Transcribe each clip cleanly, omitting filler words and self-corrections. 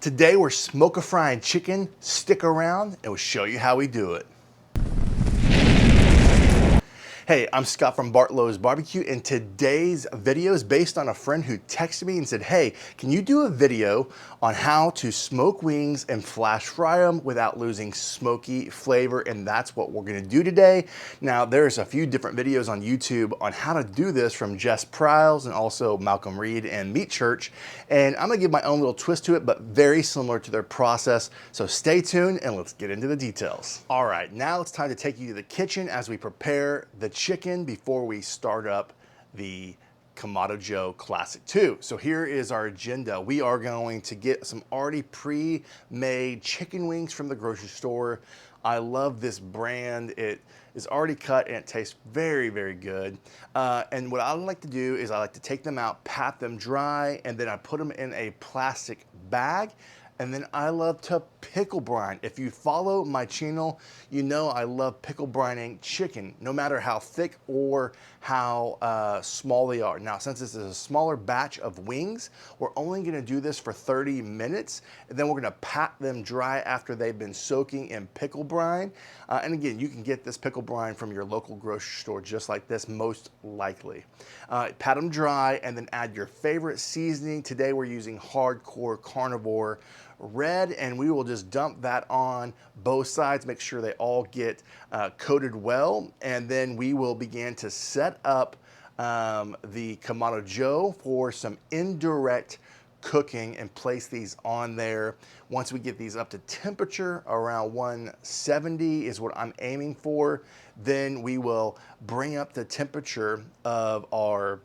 Today we're smoke-a-frying chicken. Stick around and we'll show you how we do it. Hey, I'm Scott from Bartlow's Barbecue, and today's video is based on a friend who texted me and said, hey, can you do a video on how to smoke wings and flash fry them without losing smoky flavor? And that's what we're gonna do today. Now, there's a few different videos on YouTube on how to do this from Jess Pryles and also Malcolm Reed and Meat Church. And I'm gonna give my own little twist to it, but very similar to their process. So stay tuned and let's get into the details. All right, now it's time to take you to the kitchen as we prepare the chicken before we start up the Kamado Joe Classic 2. So here is our agenda. We are going to get some already pre-made chicken wings from the grocery store. I love this brand. It is already cut and it tastes very, very good. And what I like to do is I like to take them out, pat them dry, and then I put them in a plastic bag. And then I love to pickle brine. If you follow my channel, you know I love pickle brining chicken, no matter how thick or how small they are. Now, since this is a smaller batch of wings, we're only gonna do this for 30 minutes, and then we're gonna pat them dry after they've been soaking in pickle brine. And again, you can get this pickle brine from your local grocery store just like this, most likely. Pat them dry and then add your favorite seasoning. Today we're using Hardcore Carnivore Red, and we will just dump that on both sides, make sure they all get coated well, and then we will begin to set up the Kamado Joe for some indirect cooking and place these on there. Once we get these up to temperature around 170 is what I'm aiming for, then we will bring up the temperature of our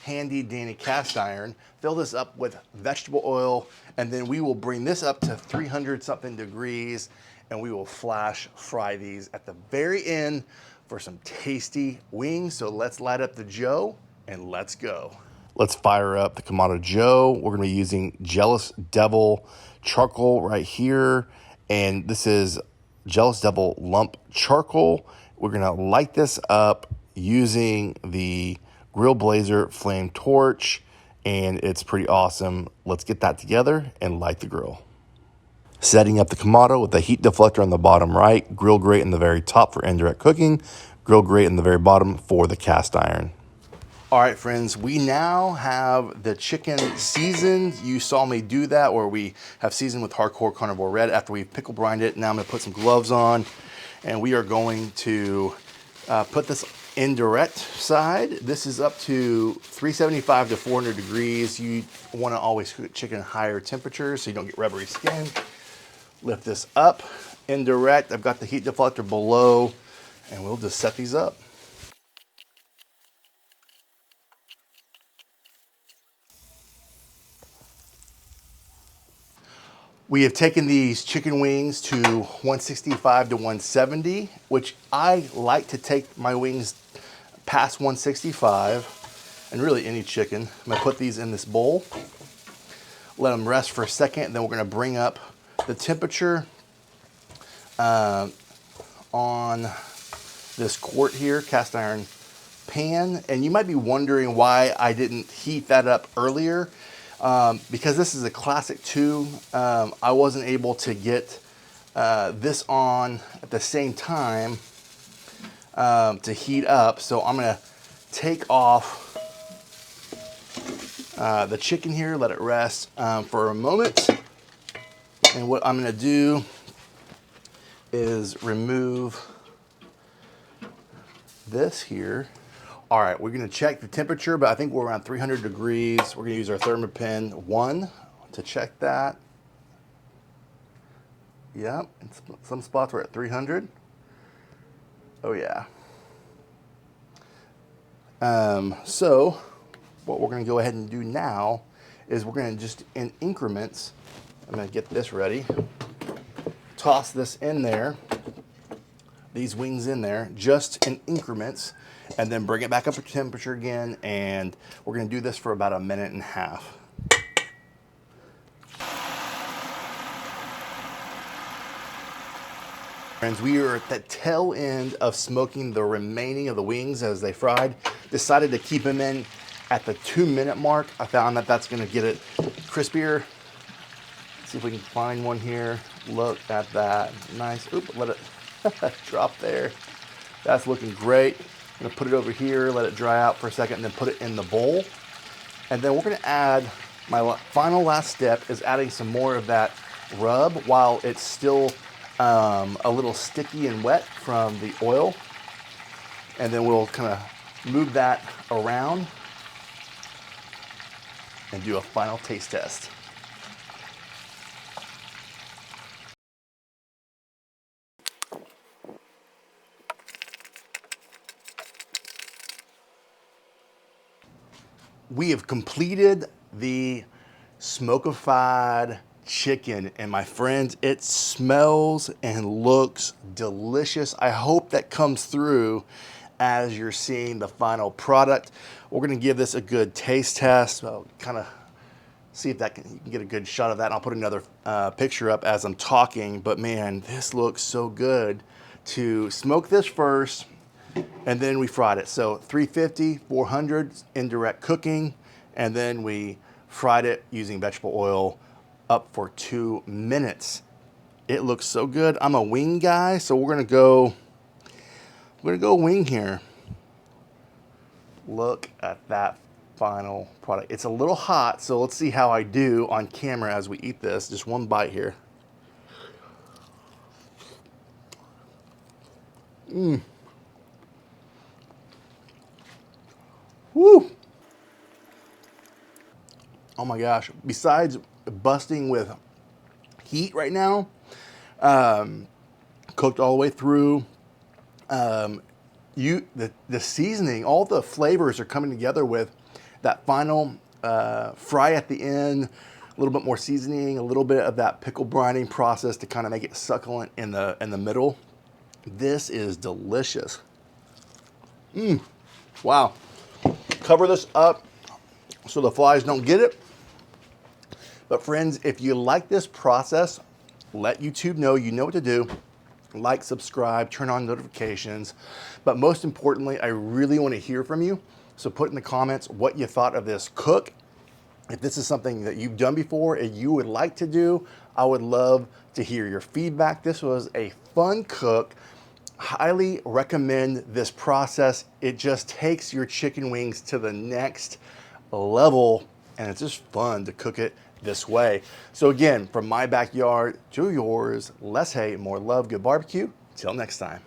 handy dandy cast iron, fill this up with vegetable oil, and then we will bring this up to 300 something degrees, and we will flash fry these at the very end for some tasty wings. So let's light up the Joe and let's go. Let's fire up the Kamado Joe. We're gonna be using Jealous Devil charcoal right here, and this is Jealous Devil lump charcoal. We're gonna light this up using the Grill Blazer flame torch, and it's pretty awesome. Let's get that together and light the grill. Setting up the Kamado with the heat deflector on the bottom right, grill grate in the very top for indirect cooking, grill grate in the very bottom for the cast iron. All right, friends, we now have the chicken seasoned. You saw me do that, where we have seasoned with Hardcore Carnivore Red after we've pickle brined it. Now I'm gonna put some gloves on, and we are going to put this indirect side. This is up to 375 to 400 degrees. You want to always cook chicken at higher temperatures so you don't get rubbery skin. Lift this up, indirect. I've got the heat deflector below, and we'll just set these up. We have taken these chicken wings to 165 to 170, which I like to take my wings past 165, and really any chicken. I'm gonna put these in this bowl, let them rest for a second, and then we're gonna bring up the temperature on this quart here, cast iron pan. And you might be wondering why I didn't heat that up earlier. Because this is a Classic 2, I wasn't able to get this on at the same time to heat up. So I'm gonna take off the chicken here, let it rest for a moment. And what I'm gonna do is remove this here. All right, we're gonna check the temperature, but I think we're around 300 degrees. We're gonna use our Thermopin 1 to check that. Yep, in some spots we're at 300. Oh yeah. So what we're gonna go ahead and do now is we're gonna just in increments, I'm gonna get this ready, toss this in there, these wings in there, just in increments, and then bring it back up to temperature again, and we're gonna do this for about a minute and a half. Friends, we are at the tail end of smoking the remaining of the wings as they fried. Decided to keep them in at the 2-minute mark. I found that that's gonna get it crispier. see if we can find one here. Look at that. Nice. Oop, let it drop there. That's looking great. I'm gonna put it over here, let it dry out for a second, and then put it in the bowl. And then we're gonna add, my final last step is adding some more of that rub while it's still a little sticky and wet from the oil. And then we'll kind of move that around and do a final taste test. We have completed the smokified chicken, and my friends, it smells and looks delicious. I hope that comes through as you're seeing the final product. We're gonna give this a good taste test. I'll kind of see if that you can get a good shot of that. And I'll put another picture up as I'm talking, but man, this looks so good. To smoke this first, and then we fried it. So 350, 400 indirect cooking, and then we fried it using vegetable oil up for 2 minutes. It looks so good. I'm a wing guy, so we're gonna go wing here. Look at that final product. It's a little hot, so let's see how I do on camera as we eat this. Just one bite here. Woo! Oh my gosh. Besides busting with heat right now, cooked all the way through, the seasoning, all the flavors are coming together with that final fry at the end, a little bit more seasoning, a little bit of that pickle brining process to kind of make it succulent in the middle. This is delicious. Wow. Cover this up so the flies don't get it. But friends, if you like this process, let YouTube know you know what to do. Like, subscribe, turn on notifications. But most importantly, I really want to hear from you. So put in the comments what you thought of this cook. If this is something that you've done before and you would like to do, I would love to hear your feedback. This was a fun cook. Highly recommend this process. It just takes your chicken wings to the next level, and it's just fun to cook it this way. So again, from my backyard to yours, less hate, more love, good barbecue. Till next time.